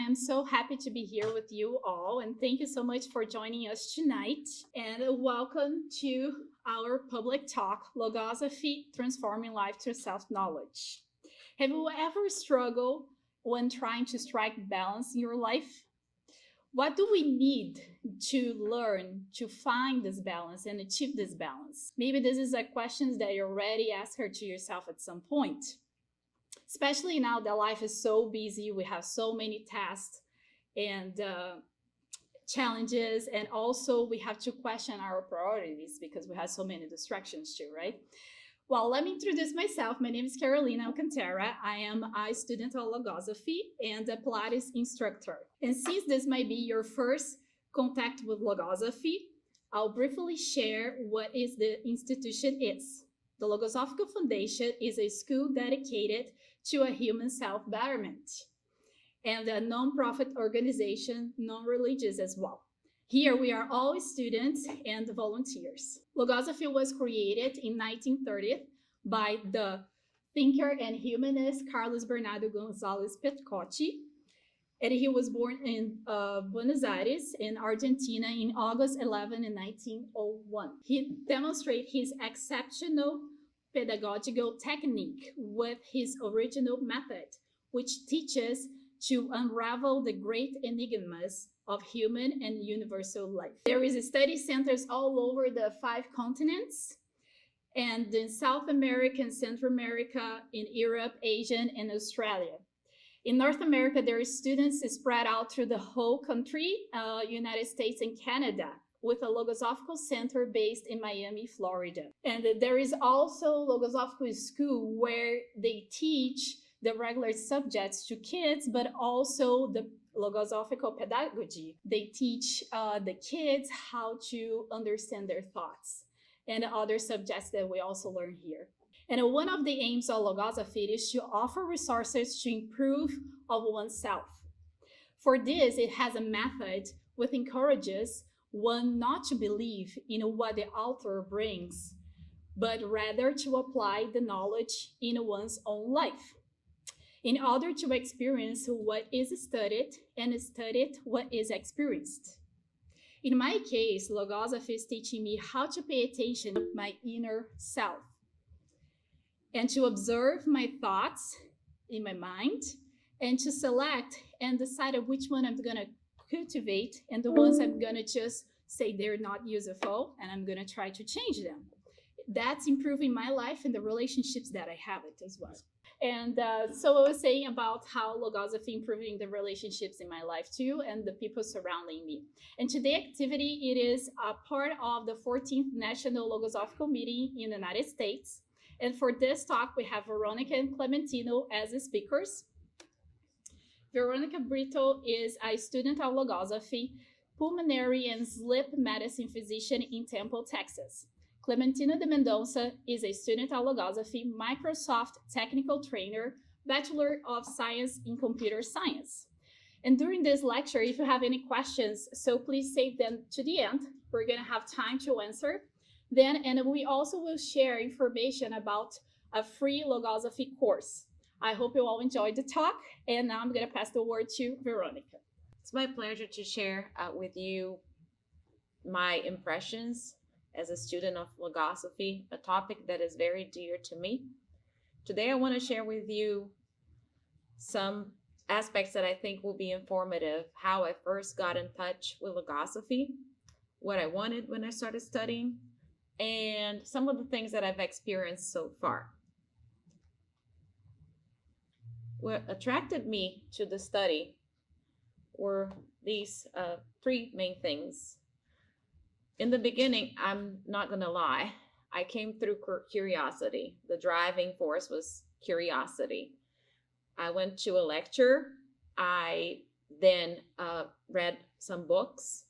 am so happy to be here with you all, and thank you so much for joining us tonight. And welcome to our public talk, Logosophy, Transforming Life Through Self-Knowledge. Have you ever struggled when trying to strike balance in your life? What do we need to learn to find this balance and achieve this balance? Maybe this is a question that you already asked her to yourself at some point. Especially now that life is so busy, we have so many tasks and challenges, and also we have to question our priorities because we have so many distractions too, right? Well, let me introduce myself. My name is Carolina Alcantara. I am a student of Logosophy and a Pilates instructor. And since this might be your first contact with Logosophy, I'll briefly share what is the institution is. The Logosophical Foundation is a school dedicated to a human self-betterment and a non-profit organization, non-religious as well. Here we are all students and volunteers. Logosophy was created in 1930 by the thinker and humanist Carlos Bernardo Gonzalez Petcotti, and he was born in Buenos Aires in Argentina in August 11 in 1901. He demonstrated his exceptional pedagogical technique with his original method, which teaches to unravel the great enigmas of human and universal life. There is study centers all over the 5 continents, and in South America and Central America, in Europe, Asia, and Australia. In North America, there are students spread out through the whole country, United States and Canada, with a Logosophical Center based in Miami, Florida. And there is also Logosophical School where they teach the regular subjects to kids, but also the Logosophical Pedagogy. They teach the kids how to understand their thoughts and other subjects that we also learn here. And one of the aims of Logosophy is to offer resources to improve of oneself. For this, it has a method which encourages one not to believe in what the author brings, but rather to apply the knowledge in one's own life, in order to experience what is studied and study what is experienced. In my case, Logosophy is teaching me how to pay attention to my inner self and to observe my thoughts in my mind and to select and decide which one I'm going to cultivate and the ones I'm going to just say they're not useful and I'm going to try to change them. That's improving my life and the relationships that I have it as well. And so I was saying about how Logosophy improving the relationships in my life too and the people surrounding me. And today's activity, it is a part of the 14th National Logosophical Meeting in the United States. And for this talk, we have Veronica and Clementino as the speakers. Veronica Brito is a student of Logosophy, pulmonary and sleep medicine physician in Temple, Texas. Clementino de Mendonça is a student of Logosophy, Microsoft technical trainer, Bachelor of Science in Computer Science. And during this lecture, if you have any questions, so please save them to the end. We're going to have time to answer. Then, and we also will share information about a free Logosophy course. I hope you all enjoyed the talk, and now I'm going to pass the word to Veronica. It's my pleasure to share with you my impressions as a student of Logosophy, a topic that is very dear to me. Today I want to share with you some aspects that I think will be informative, how I first got in touch with Logosophy, what I wanted when I started studying, and some of the things that I've experienced so far. What attracted me to the study were these 3 main things. In the beginning, I'm not going to lie, I came through curiosity. The driving force was curiosity. I went to a lecture. I then read some books,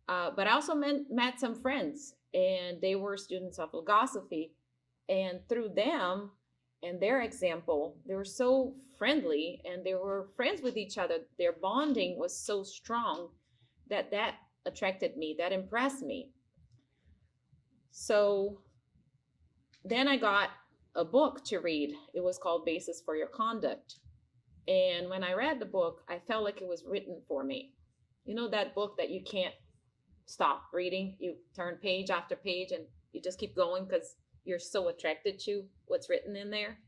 but I also met some friends, and they were students of Logosophy. And through them and their example, they were so friendly and they were friends with each other. Their bonding was so strong that attracted me, that impressed me. So then I got a book to read. It was called Basis for Your Conduct. And when I read the book, I felt like it was written for me. You know, that book that you can't stop reading? You turn page after page and you just keep going because you're so attracted to what's written in there.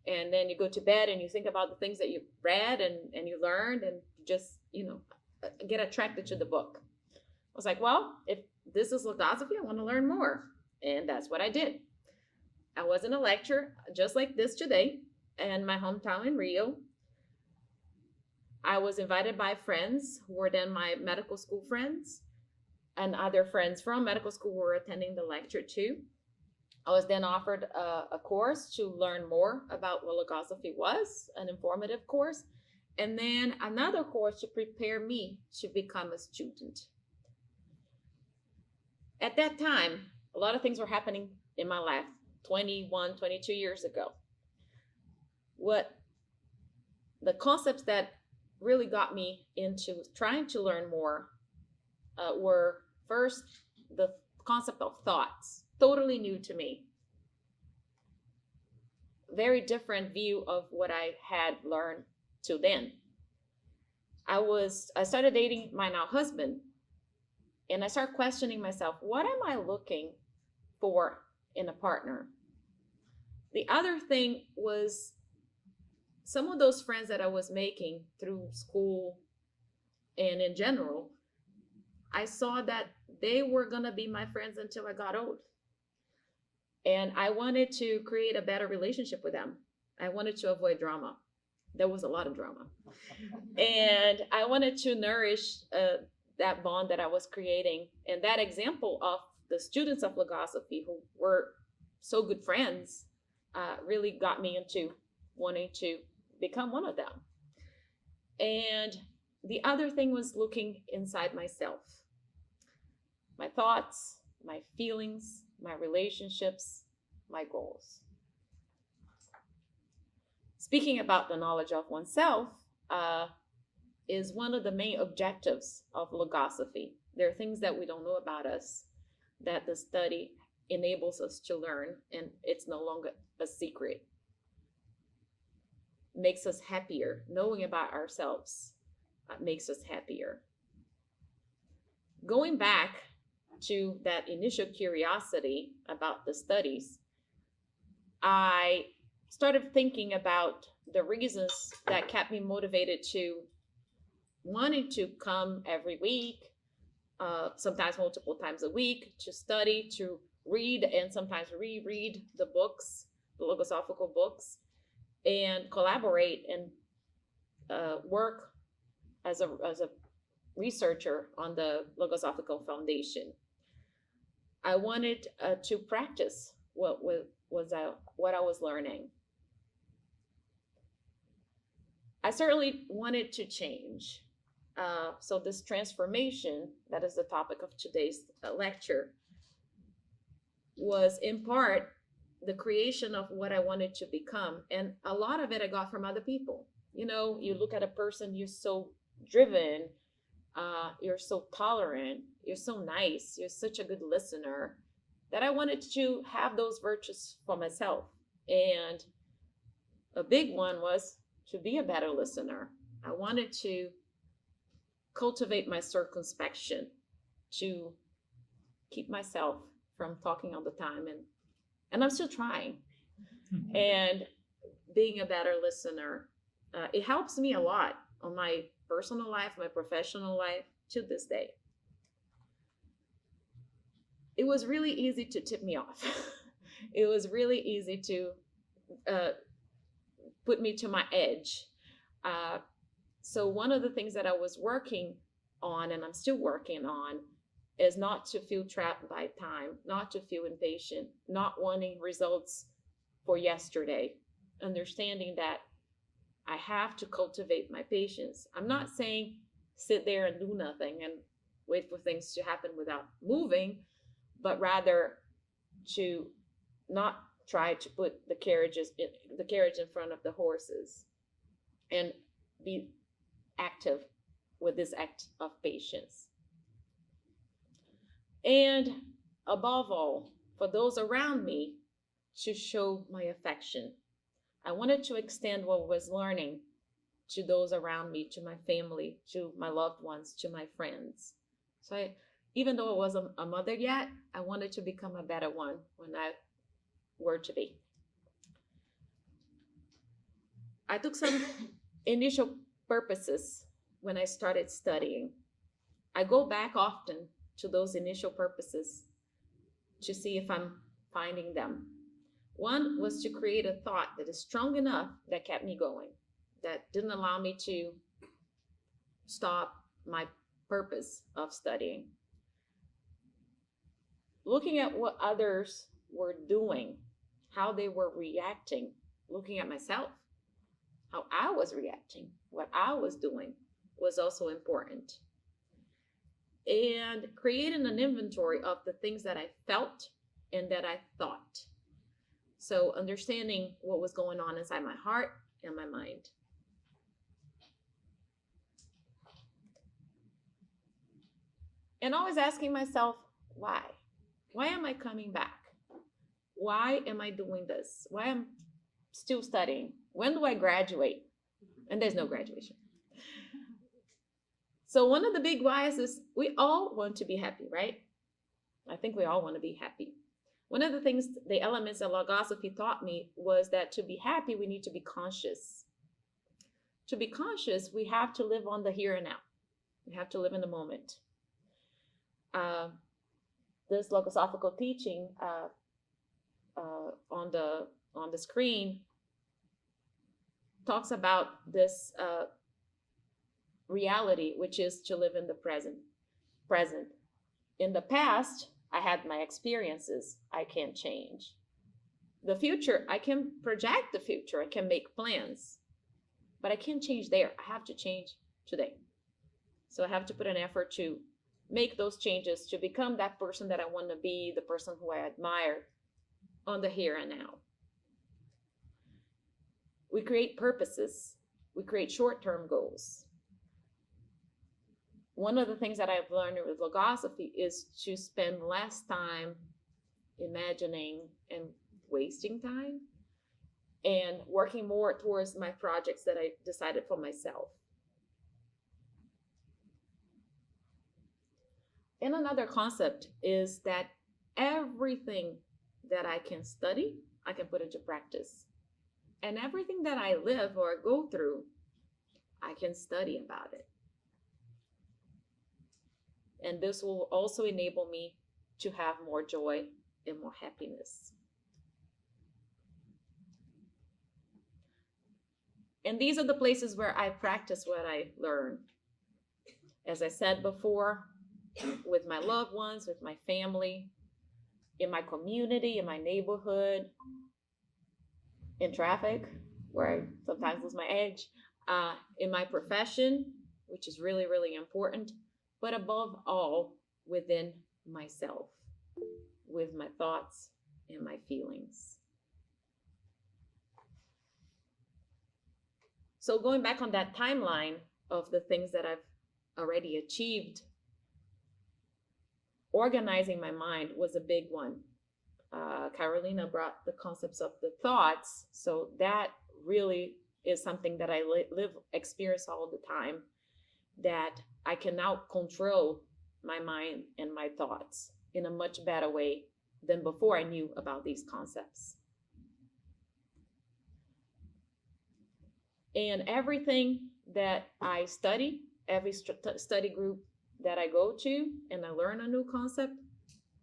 And then you go to bed and you think about the things that you read and you learned, and you just, get attracted to the book. I was like, well, if this is logosophy, I want to learn more. And that's what I did. I was in a lecture just like this today in my hometown in Rio. I was invited by friends who were then my medical school friends, and other friends from medical school were attending the lecture too. I was then offered a course to learn more about what logosophy was, an informative course, and then another course to prepare me to become a student. At that time, a lot of things were happening in my life 21, 22 years ago. What the concepts that really got me into trying to learn more were first the concept of thoughts, totally new to me. Very different view of what I had learned till then. I started dating my now husband, and I started questioning myself, what am I looking for in a partner? The other thing was some of those friends that I was making through school and in general, I saw that they were going to be my friends until I got old. And I wanted to create a better relationship with them. I wanted to avoid drama. There was a lot of drama. And I wanted to nourish that bond that I was creating. And that example of the students of Logosophy who were so good friends really got me into wanting to become one of them. And the other thing was looking inside myself. My thoughts, my feelings, my relationships, my goals. Speaking about the knowledge of oneself is one of the main objectives of logosophy. There are things that we don't know about us that the study enables us to learn, and it's no longer a secret. Makes us happier. Knowing about ourselves makes us happier. Going back to that initial curiosity about the studies, I started thinking about the reasons that kept me motivated to wanting to come every week, sometimes multiple times a week, to study, to read, and sometimes reread the books, the logosophical books, and collaborate and work as a researcher on the Logosophical Foundation. I wanted to practice what I was learning. I certainly wanted to change. So this transformation, that is the topic of today's lecture, was in part the creation of what I wanted to become. And a lot of it I got from other people. You know, you look at a person, you're so driven, you're so tolerant, you're so nice, you're such a good listener, that I wanted to have those virtues for myself. And a big one was to be a better listener. I wanted to cultivate my circumspection, to keep myself from talking all the time, and I'm still trying. And being a better listener, it helps me a lot on my personal life, my professional life, to this day. It was really easy to tip me off. It was really easy to put me to my edge. So one of the things that I was working on, and I'm still working on, is not to feel trapped by time, not to feel impatient, not wanting results for yesterday, understanding that I have to cultivate my patience. I'm not saying sit there and do nothing and wait for things to happen without moving, but rather to not try to put the carriage in front of the horses, and be active with this act of patience. And above all, for those around me, to show my affection. I wanted to extend what I was learning to those around me, to my family, to my loved ones, to my friends. So even though I wasn't a mother yet, I wanted to become a better one when I were to be. I took some initial purposes when I started studying. I go back often to those initial purposes to see if I'm finding them. One was to create a thought that is strong enough that kept me going, that didn't allow me to stop my purpose of studying. Looking at what others were doing, how they were reacting, looking at myself, how I was reacting, what I was doing was also important. And creating an inventory of the things that I felt and that I thought. So understanding what was going on inside my heart and my mind. And always asking myself, why? Why am I coming back? Why am I doing this? Why am I still studying? When do I graduate? And there's no graduation. So one of the big whys is we all want to be happy, right? I think we all want to be happy. One of the things, the elements that Logosophy taught me was that to be happy, we need to be conscious. To be conscious, we have to live on the here and now. We have to live in the moment. This logosophical teaching on the screen talks about this reality, which is to live in the present. In the past, I had my experiences I can't change. The future, I can project the future, I can make plans, but I can't change there. I have to change today. So I have to put an effort to make those changes to become that person that I want to be, the person who I admire on the here and now. We create purposes. We create short-term goals. One of the things that I've learned with Logosophy is to spend less time imagining and wasting time and working more towards my projects that I decided for myself. And another concept is that everything that I can study, I can put into practice. And everything that I live or go through, I can study about it. And this will also enable me to have more joy and more happiness. And these are the places where I practice what I learn. As I said before, with my loved ones, with my family, in my community, in my neighborhood, in traffic, where I sometimes lose my edge, in my profession, which is really, really important, but above all, within myself, with my thoughts and my feelings. So going back on that timeline of the things that I've already achieved, organizing my mind was a big one. Carolina brought the concepts of the thoughts, so that really is something that I experience all the time, that I can now control my mind and my thoughts in a much better way than before I knew about these concepts. And everything that I study, every study group that I go to and I learn a new concept,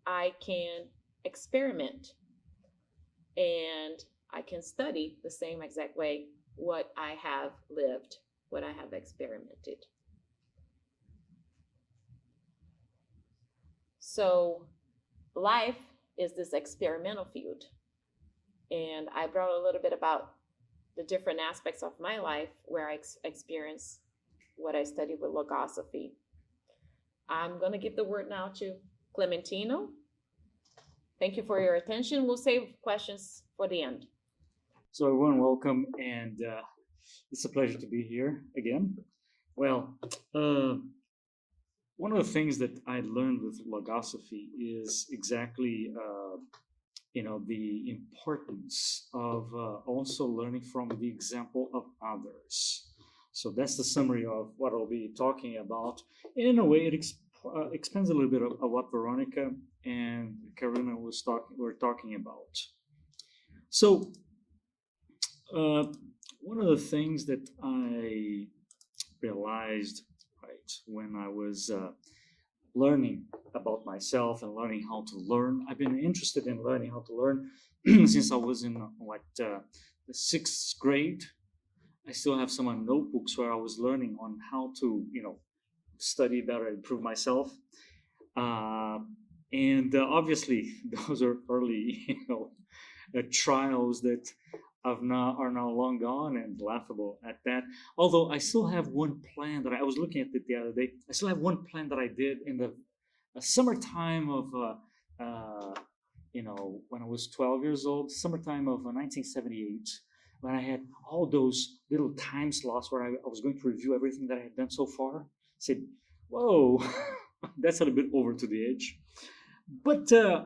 I can experiment and I can study the same exact way what I have lived, what I have experimented. So life is this experimental field. And I brought a little bit about the different aspects of my life where I experience what I studied with Logosophy. I'm going to give the word now to Clementino. Thank you for your attention. We'll save questions for the end. So everyone, welcome, and it's a pleasure to be here again. Well, one of the things that I learned with Logosophy is exactly, the importance of also learning from the example of others. So that's the summary of what I'll be talking about. And in a way, it expands a little bit of what Veronica and Karina were talking about. So one of the things that I realized, right, when I was learning about myself and learning how to learn, I've been interested in learning how to learn since I was in the 6th grade. I still have some notebooks where I was learning on how to, study better, improve myself. And obviously, those are early, trials that are now long gone and laughable at that. Although I still have one plan that I was looking at it the other day. I still have one plan that I did in the summertime of, when I was 12 years old, summertime of 1978. When I had all those little time slots where I was going to review everything that I had done so far. I said, whoa, that's a little bit over to the edge. But I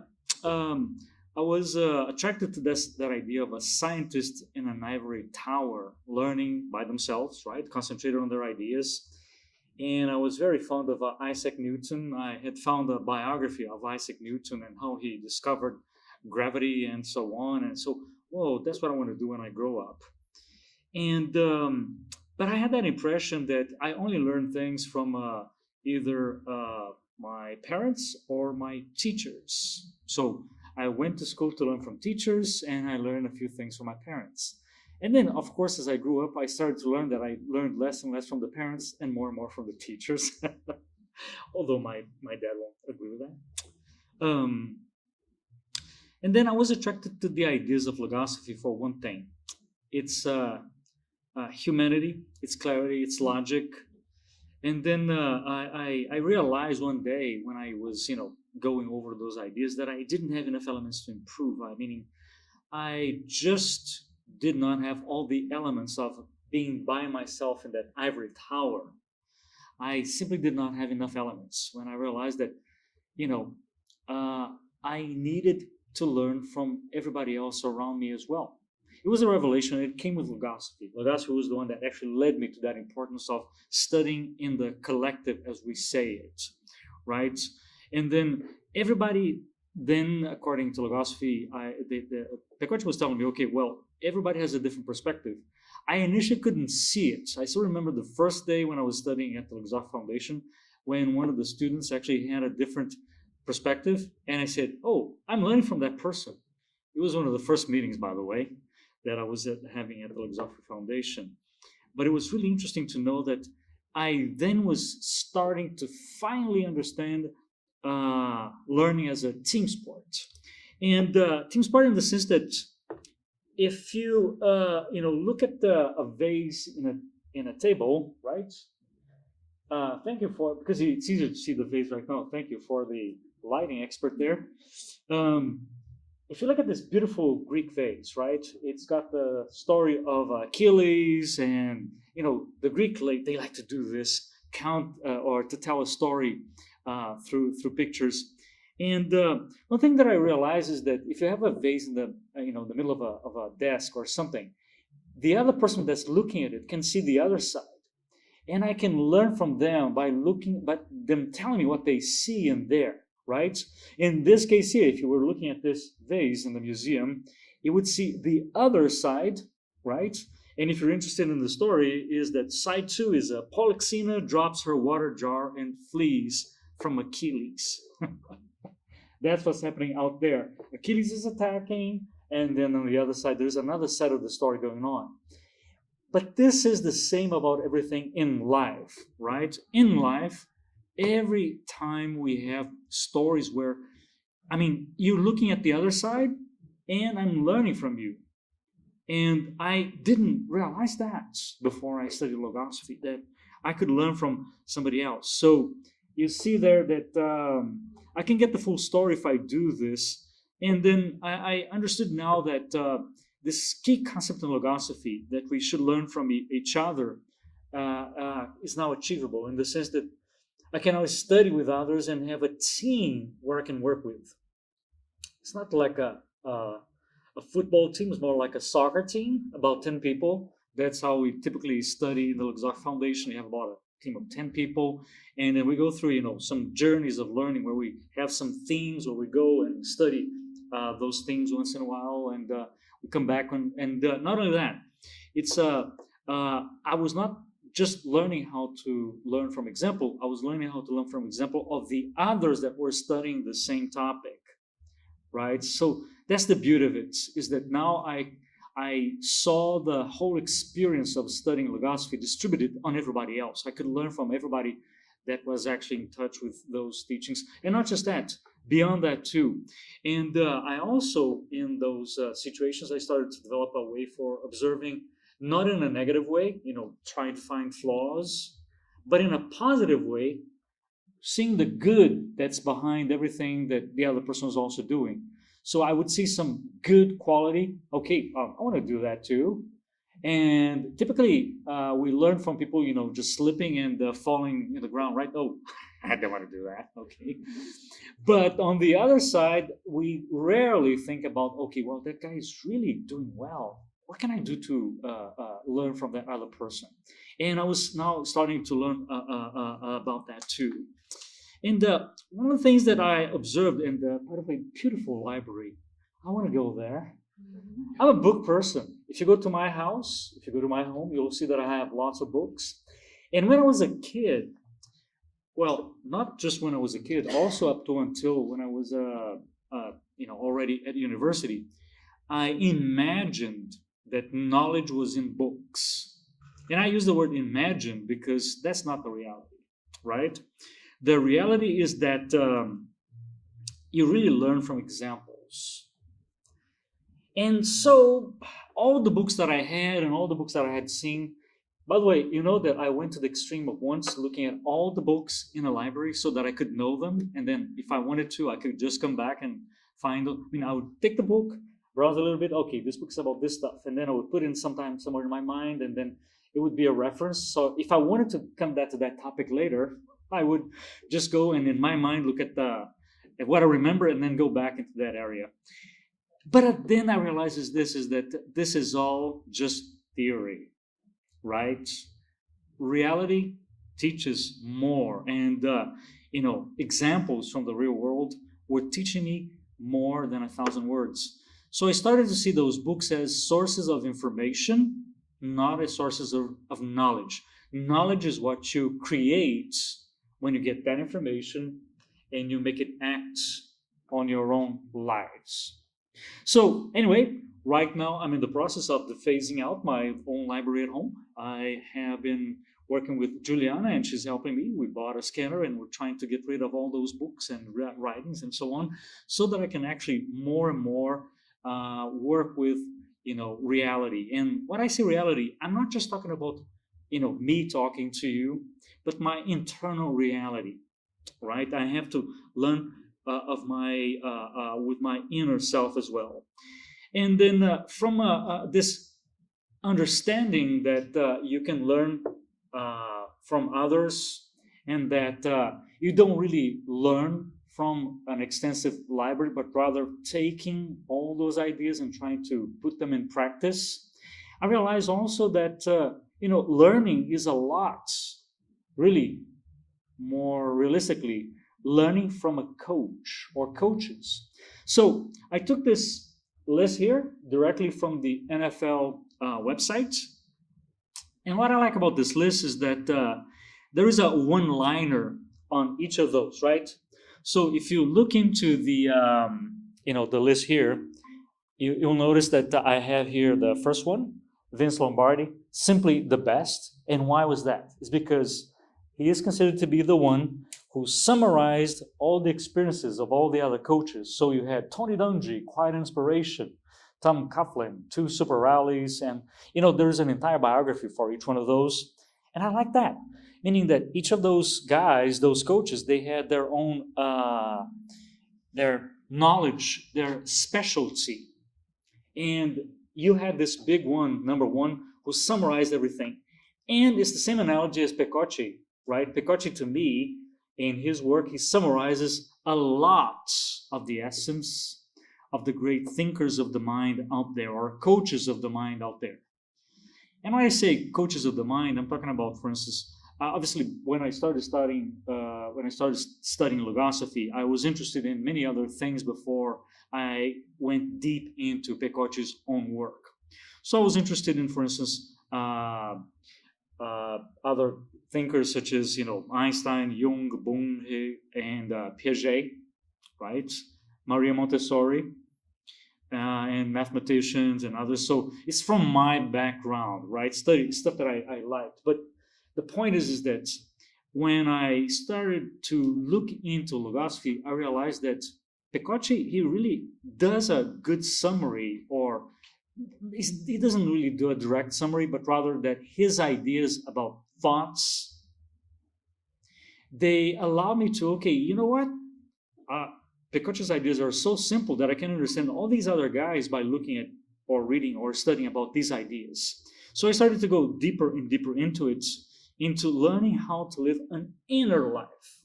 was attracted to that idea of a scientist in an ivory tower, learning by themselves, right? Concentrated on their ideas. And I was very fond of Isaac Newton. I had found a biography of Isaac Newton and how he discovered gravity and so on. And so, whoa, that's what I want to do when I grow up. And but I had that impression that I only learned things from either my parents or my teachers. So I went to school to learn from teachers, and I learned a few things from my parents. And then, of course, as I grew up, I started to learn that I learned less and less from the parents and more from the teachers. Although my dad won't agree with that. And then I was attracted to the ideas of logosophy for one thing. It's humanity, it's clarity, it's logic. And then I realized one day when I was, going over those ideas that I didn't have enough elements to improve. Meaning, I just did not have all the elements of being by myself in that ivory tower. I simply did not have enough elements when I realized that, I needed to learn from everybody else around me as well. It was a revelation. It came with logosophy. Logosophy was the one that actually led me to that importance of studying in the collective, as we say it, right? And then everybody, according to logosophy, the coach was telling me, okay, well, everybody has a different perspective. I initially couldn't see it. I still remember the first day when I was studying at the Logosophy Foundation, when one of the students actually had a different perspective, and I said, oh, I'm learning from that person. It was one of the first meetings, by the way, that I was having at the Logosophy Foundation. But it was really interesting to know that I then was starting to finally understand learning as a team sport. And team sport in the sense that if you look at a vase in a table, right? Thank you because it's easier to see the vase right now. Thank you for the lighting expert there. If you look at this beautiful Greek vase, right? It's got the story of Achilles, and the Greek, they like to do this, or to tell a story through pictures. And one thing that I realize is that if you have a vase in the the middle of a desk or something, the other person that's looking at it can see the other side, and I can learn from them by them telling me what they see in there. Right? In this case here, if you were looking at this vase in the museum, you would see the other side, right? And if you're interested in the story, is that side 2 is Polyxena drops her water jar and flees from Achilles. That's what's happening out there. Achilles is attacking, and then on the other side, there's another side of the story going on. But this is the same about everything in life, right? In life, every time we have stories where, you're looking at the other side and I'm learning from you. And I didn't realize that before I studied logosophy, that I could learn from somebody else. So you see there that I can get the full story if I do this. And then I understood now that this key concept in logosophy, that we should learn from each other, is now achievable in the sense that I can always study with others and have a team where I can work with. It's not like a football team. It's more like a soccer team, about 10 people That's how we typically study in the Logosophy Foundation. We have about a team of 10 people, and then we go through, some journeys of learning where we have some themes where we go and study those themes once in a while, and we come back and not only that, it's I was not just learning how to learn from example. I was learning how to learn from example of the others that were studying the same topic, right? So that's the beauty of it, is that now I saw the whole experience of studying Logosophy distributed on everybody else. I could learn from everybody that was actually in touch with those teachings. And not just that, beyond that too. And I also, in those situations, I started to develop a way for observing, not in a negative way, trying to find flaws, but in a positive way, seeing the good that's behind everything that the other person is also doing. So I would see some good quality. Okay, I want to do that too. And typically, we learn from people, just slipping and falling in the ground, right? Oh, I don't want to do that. Okay. But on the other side, we rarely think about, okay, well, that guy is really doing well. What can I do to learn from that other person? And I was now starting to learn about that too. And one of the things that I observed in the, by the way, beautiful library, I want to go there. I'm a book person. If you go to my house, if you go to my home, you'll see that I have lots of books. And when I was a kid, well, not just when I was a kid, also up to until when I was, already at university, I imagined that knowledge was in books. And I use the word imagine because that's not the reality, right? The reality is that you really learn from examples. And so all the books that I had and all the books that I had seen, by the way, you know that I went to the extreme of once looking at all the books in a library so that I could know them. And then if I wanted to, I could just come back and find them. I would take the book, browse a little bit. Okay, this book's about this stuff. And then I would put it somewhere in my mind, and then it would be a reference. So if I wanted to come back to that topic later, I would just go and in my mind look at what I remember and then go back into that area. But then I realized this is all just theory, right? Reality teaches more, and examples from the real world were teaching me more than 1,000 words. So I started to see those books as sources of information, not as sources of knowledge. Knowledge is what you create when you get that information and you make it act on your own lives. So anyway, right now I'm in the process of phasing out my own library at home. I have been working with Juliana and she's helping me. We bought a scanner and we're trying to get rid of all those books and writings and so on, so that I can actually more and more work with reality. And when I say reality, I'm not just talking about me talking to you, but my internal reality, right? I have to learn of my with my inner self as well. And then from this understanding that you can learn from others, and that you don't really learn from an extensive library, but rather taking all those ideas and trying to put them in practice, I realize also that learning is a lot, really, more realistically, learning from a coach or coaches. So I took this list here directly from the NFL website. And what I like about this list is that there is a one-liner on each of those, right? So if you look into the list here, you'll notice that I have here the first one, Vince Lombardi, simply the best. And why was that? It's because he is considered to be the one who summarized all the experiences of all the other coaches. So you had Tony Dungy, Quiet Inspiration, Tom Coughlin, 2 super rallies, and there's an entire biography for each one of those. And I like that, meaning that each of those guys, those coaches, they had their own, their knowledge, their specialty. And you had this big one, number one, who summarized everything. And it's the same analogy as Pecocci, right? Pecocci, to me, in his work, he summarizes a lot of the essence of the great thinkers of the mind out there, or coaches of the mind out there. And when I say coaches of the mind, I'm talking about, for instance, obviously when I started studying logosophy, I was interested in many other things before I went deep into Pecocci's own work. So I was interested in, for instance, other thinkers such as Einstein, Jung, Bohm, and Piaget, right? Maria Montessori, and mathematicians and others. So it's from my background, right? Study stuff that I liked. But the point is that when I started to look into logosophy, I realized that Pecocci, he really does a good summary, or he doesn't really do a direct summary, but rather that his ideas about thoughts, they allow me to, okay, you know what? Pecocci's ideas are so simple that I can understand all these other guys by looking at or reading or studying about these ideas. So I started to go deeper and deeper into it, into learning how to live an inner life.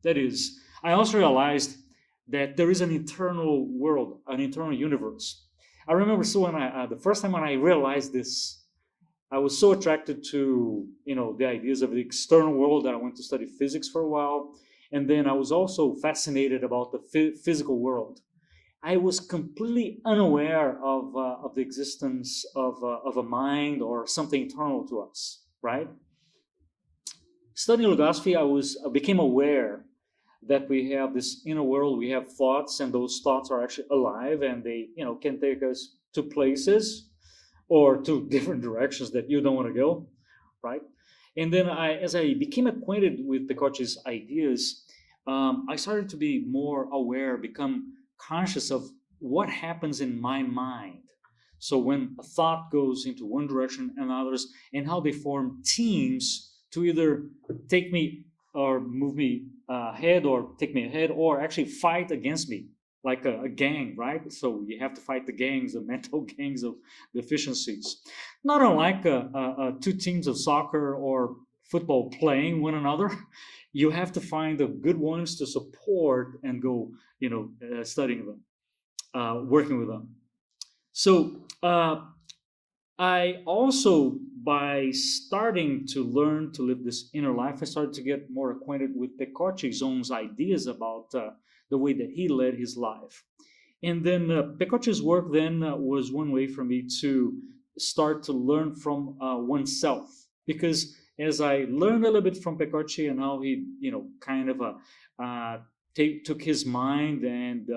That is, I also realized that there is an internal world, an internal universe. I remember the first time when I realized this, I was so attracted to the ideas of the external world that I went to study physics for a while. And then I was also fascinated about the physical world. I was completely unaware of the existence of a mind or something internal to us, right? Studying logosophy, I became aware that we have this inner world, we have thoughts, and those thoughts are actually alive, and they can take us to places or to different directions that you don't want to go, right? And then as I became acquainted with Pecocci's ideas, I started to be more aware, become conscious of what happens in my mind. So when a thought goes into one direction and others, and how they form teams to either take me or move me ahead, or take me ahead, or actually fight against me, like a gang, right? So you have to fight the gangs, the mental gangs of deficiencies. Not unlike two teams of soccer or football playing one another, you have to find the good ones to support and go, studying them, working with them. So I also, by starting to learn to live this inner life, I started to get more acquainted with Pecocci's own ideas about the way that he led his life. And then Pecocci's work then was one way for me to start to learn from oneself. Because as I learned a little bit from Pecocci and how he, kind of took his mind and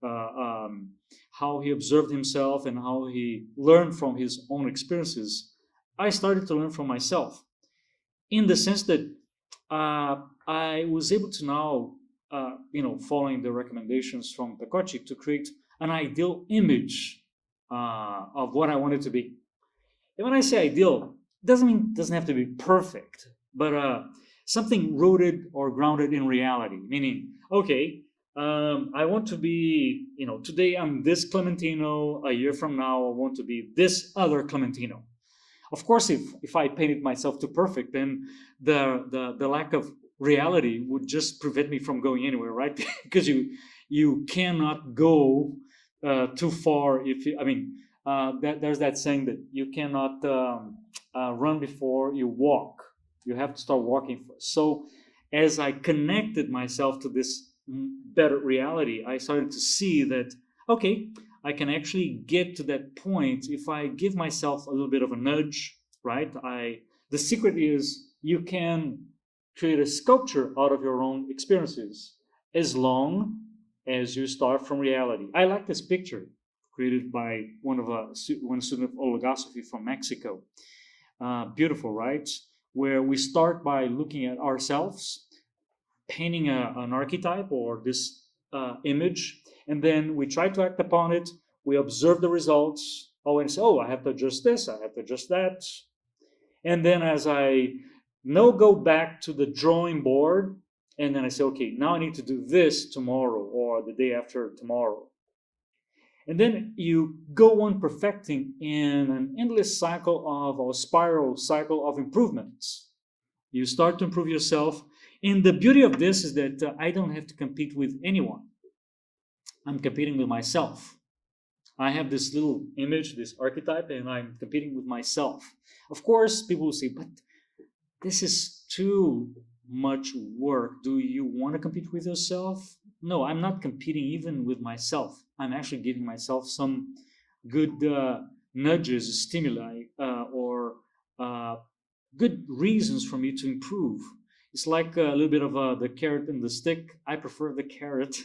how he observed himself and how he learned from his own experiences, I started to learn from myself, in the sense that I was able to now, following the recommendations from Pecocci, to create an ideal image of what I wanted to be. And when I say ideal, doesn't have to be perfect, but something rooted or grounded in reality. Meaning, okay, I want to be, today I'm this Clementino. A year from now, I want to be this other Clementino. Of course, if I painted myself too perfect, then the lack of reality would just prevent me from going anywhere, right? Because you cannot go too far there's that saying that you cannot run before you walk. You have to start walking first. So as I connected myself to this better reality, I started to see that, okay, I can actually get to that point if I give myself a little bit of a nudge, right? The secret is you can create a sculpture out of your own experiences as long as you start from reality. I like this picture created by one student of logosophy from Mexico. Beautiful, right? Where we start by looking at ourselves, painting an archetype or this image, and then we try to act upon it. We observe the results. And say, I have to adjust this, I have to adjust that. And then as I go back to the drawing board, and then I say, okay, now I need to do this tomorrow or the day after tomorrow. And then you go on perfecting in an endless spiral cycle of improvements. You start to improve yourself. And the beauty of this is that I don't have to compete with anyone. I'm competing with myself. I have this little image, this archetype, and I'm competing with myself. Of course, people will say, but this is too much work. Do you want to compete with yourself? No, I'm not competing even with myself. I'm actually giving myself some good nudges, stimuli, or good reasons for me to improve. It's like a little bit of the carrot and the stick. I prefer the carrot.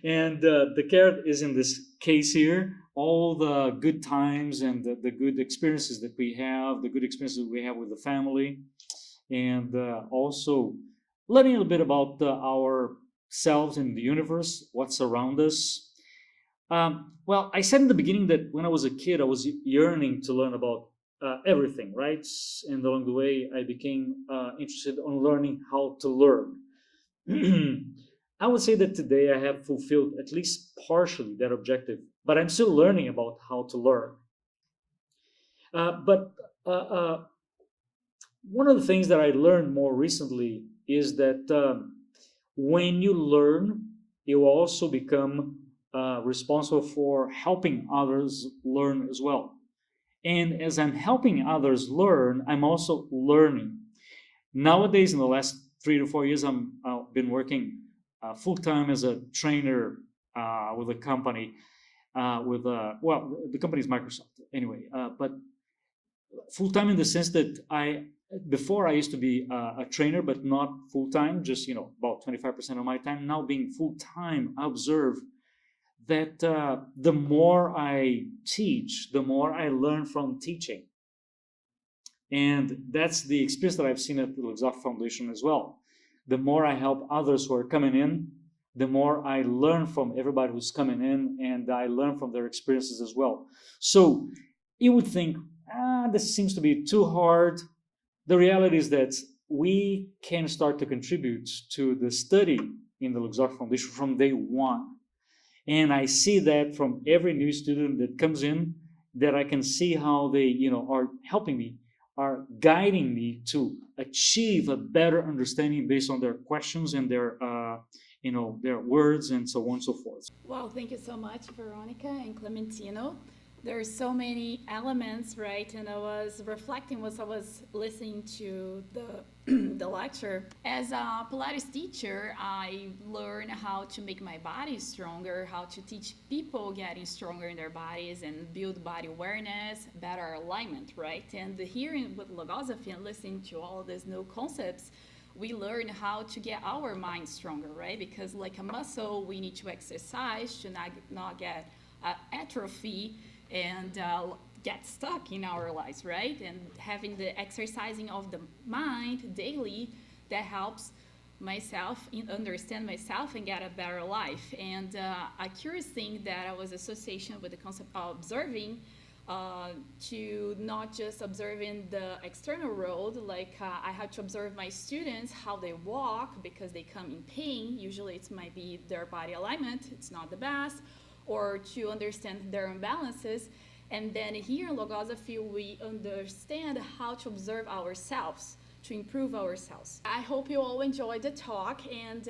And the carrot is in this case here, all the good times and the good experiences that we have, the good experiences we have with the family, and also learning a little bit about ourselves and the universe, what's around us. Well, I said in the beginning that when I was a kid, I was yearning to learn about everything, right? And along the way, I became interested in learning how to learn. I would say that today I have fulfilled at least partially that objective, but I'm still learning about how to learn. But one of the things that I learned more recently is that when you learn, you also become responsible for helping others learn as well. And as I'm helping others learn, I'm also learning. Nowadays, in the last 3 to 4 years, I've been working full time as a trainer with a company. Well, the company is Microsoft anyway, but full time in the sense that before I used to be a trainer, but not full time, just about 25% of my time. Now being full time, I observe that the more I teach, the more I learn from teaching. And that's the experience that I've seen at the Logosophy Foundation as well. The more I help others who are coming in, the more I learn from everybody who's coming in, and I learn from their experiences as well. So you would think, this seems to be too hard. The reality is that we can start to contribute to the study in the Logosophy Foundation from day one. And I see that from every new student that comes in, that I can see how they, are helping me, are guiding me to achieve a better understanding based on their questions and their words and so on and so forth. Wow, thank you so much, Veronica and Clementino. There's so many elements, right? And I was reflecting as I was listening to the lecture. As a Pilates teacher, I learned how to make my body stronger, how to teach people getting stronger in their bodies and build body awareness, better alignment, right? And hearing with Logosophy and listening to all of these new concepts, we learn how to get our mind stronger, right? Because like a muscle, we need to exercise to not get atrophy and get stuck in our lives, right? And having the exercising of the mind daily, that helps myself understand myself and get a better life. And a curious thing that I was association with the concept of observing, to not just observing the external world, like I have to observe my students, how they walk, because they come in pain. Usually it might be their body alignment, it's not the best, or to understand their imbalances. And then here in Logosophy, we understand how to observe ourselves, to improve ourselves. I hope you all enjoyed the talk, and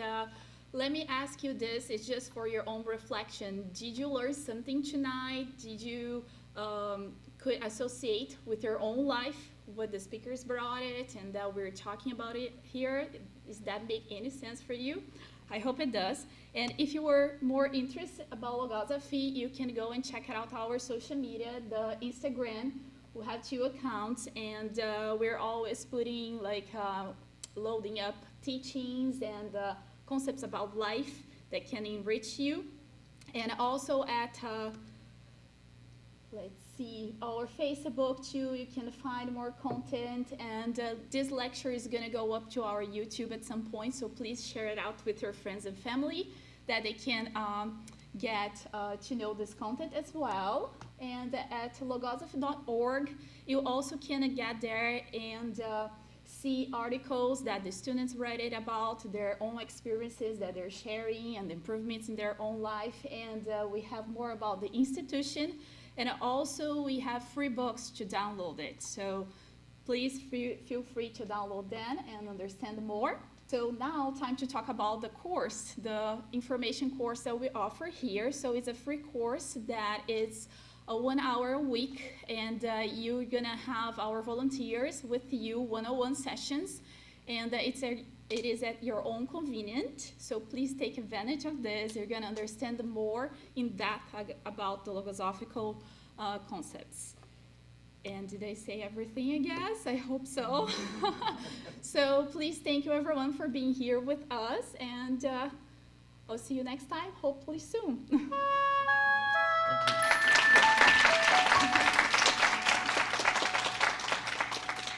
let me ask you this, it's just for your own reflection. Did you learn something tonight? Did you could associate with your own life what the speakers brought it and that we're talking about it here? Does that make any sense for you? I hope it does. And if you were more interested about Logosophy, you can go and check out our social media, the Instagram. We have 2 accounts, and we're always putting loading up teachings and concepts about life that can enrich you. And also at let's see, our Facebook too, you can find more content, and this lecture is going to go up to our YouTube at some point, so please share it out with your friends and family that they can get to know this content as well. And at logosophy.org, you also can get there and see articles that the students write it about, their own experiences that they're sharing and improvements in their own life. And we have more about the institution. And also we have free books to download it. So Please feel free to download them and understand more. So now time to talk about the course, the information course that we offer here. So it's a free course that is a 1 hour a week, and you're gonna have our volunteers with you one-on-one sessions, and it is at your own convenience. So please take advantage of this. You're gonna understand more in depth about the logosophical concepts. And did I say everything, I guess? I hope so. So please thank you everyone for being here with us, and I'll see you next time, hopefully soon.